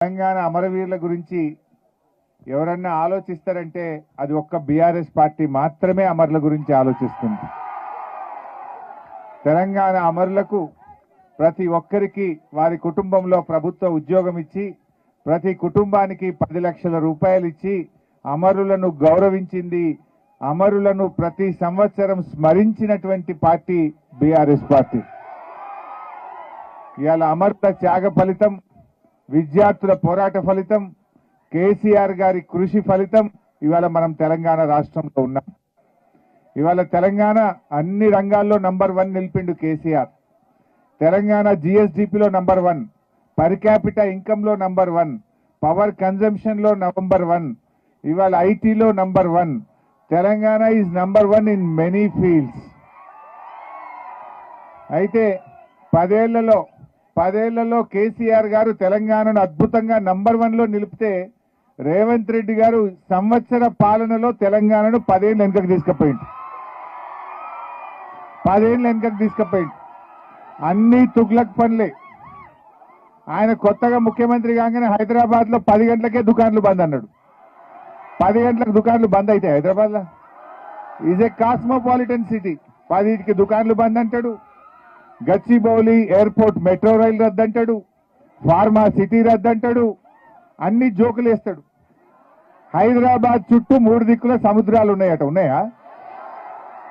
తెలంగాణ అమరవీరుల గురించి ఎవరన్నా ఆలోచిస్తారంటే అది ఒక్క బీఆర్ఎస్ పార్టీ మాత్రమే అమరుల గురించి ఆలోచిస్తుంది. తెలంగాణ అమరులకు ప్రతి ఒక్కరికి వారి కుటుంబంలో ప్రభుత్వ ఉద్యోగం ఇచ్చి ప్రతి కుటుంబానికి 10 లక్షల రూపాయలు ఇచ్చి అమరులను గౌరవించింది. అమరులను ప్రతి సంవత్సరం స్మరించినటువంటి పార్టీ బీఆర్ఎస్ పార్టీ. ఇవాళ అమరుల త్యాగ ఫలితం, విద్యార్థుల పోరాట ఫలితం, కేసీఆర్ గారి కృషి ఫలితం ఇవాళ మనం తెలంగాణ రాష్ట్రంలో ఉన్నాం. ఇవాళ తెలంగాణ అన్ని రంగాల్లో నంబర్ 1 నిలిపిండు కేసీఆర్. తెలంగాణ జీఎస్డిపిలో నంబర్ 1, పర్ క్యాపిటా ఇన్కమ్ లో నంబర్ 1, పవర్ కన్జంప్షన్ లో నంబర్ 1, ఇవాళ ఐటీలో number 1. Telangana is number 1 in many fields. అయితే 10 ఏళ్లలో కేసీఆర్ గారు తెలంగాణను అద్భుతంగా నంబర్ 1 లో నిలిపితే రేవంత్ రెడ్డి గారు సంవత్సర పాలనలో తెలంగాణను 10 ఏళ్ళు వెనుకకు తీసుకుపోయింది. 10 ఏళ్ళు వెనుకకు తీసుకుపోయింది. అన్ని తుగ్లక్ పనులే. ఆయన కొత్తగా ముఖ్యమంత్రి కాగానే హైదరాబాద్ లో 10 గంటలకే దుకాన్లు బంద్ అన్నాడు. 10 గంటలకు దుకాన్లు బంద్ అయితే హైదరాబాద్ లో ఈజ్ ఏ కాస్మోపాలిటన్ సిటీ. 10కి దుకాన్లు బంద్ అంటాడు. గచ్చిబౌలి ఎయిర్పోర్ట్ మెట్రో రైలు రద్దంటాడు. ఫార్మా సిటీ రద్దంటాడు. అన్ని జోకులు వేస్తాడు. హైదరాబాద్ చుట్టూ 3 దిక్కుల సముద్రాలు ఉన్నాయట. ఉన్నాయా?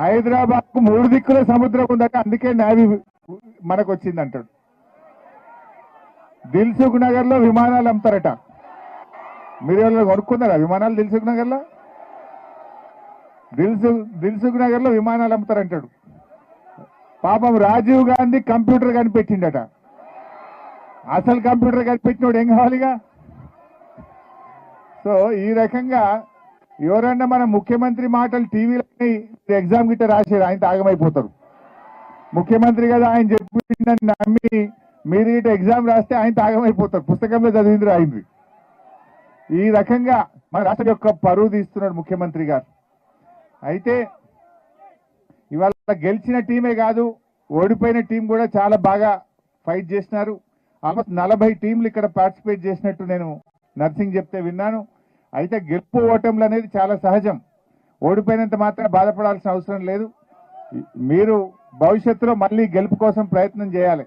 హైదరాబాద్ కు 3 దిక్కుల సముద్రం ఉందట. అందుకే నేవీ మనకు వచ్చింది అంటాడు. దిల్సుఖ్ నగర్ లో విమానాలు అమ్ముతారట. మీరు ఎవరైనా కొనుక్కున్నారా విమానాలు దిల్సుఖ్ నగర్ లో? దిల్సుఖ్ నగర్ లో విమానాలు అమ్ముతారంటాడు. పాపం రాజీవ్ గాంధీ కంప్యూటర్ కనిపెట్టిండట. అసలు కంప్యూటర్ కనిపెట్టినోడు ఏం కావాలిగా? సో ఈ రకంగా ఎవరన్నా మన ముఖ్యమంత్రి మాటలు టీవీలో ఎగ్జామ్ గిట్ట రాసేది ఆయన తాగమైపోతారు. ముఖ్యమంత్రి కదా ఆయన చెప్పిందని నమ్మి మీరు గిట్ట ఎగ్జామ్ రాస్తే ఆయన తాగమైపోతారు. పుస్తకంలో చదివింది రాయింది. ఈ రకంగా మన రాష్ట్రం యొక్క పరువు తీస్తున్నాడు ముఖ్యమంత్రి గారు. అయితే ఇవాళ గెలిచిన టీమే కాదు, ఓడిపోయిన టీం కూడా చాలా బాగా ఫైట్ చేసినారు. ఆల్మోస్ట్ 40 టీంలు ఇక్కడ పార్టిసిపేట్ చేసినట్టు నేను నర్సింగ్ చెప్తే విన్నాను. అయితే గెలుపు ఓటములు అనేది చాలా సహజం. ఓడిపోయినంత మాత్రం బాధపడాల్సిన అవసరం లేదు. మీరు భవిష్యత్తులో మళ్ళీ గెలుపు కోసం ప్రయత్నం చేయాలి.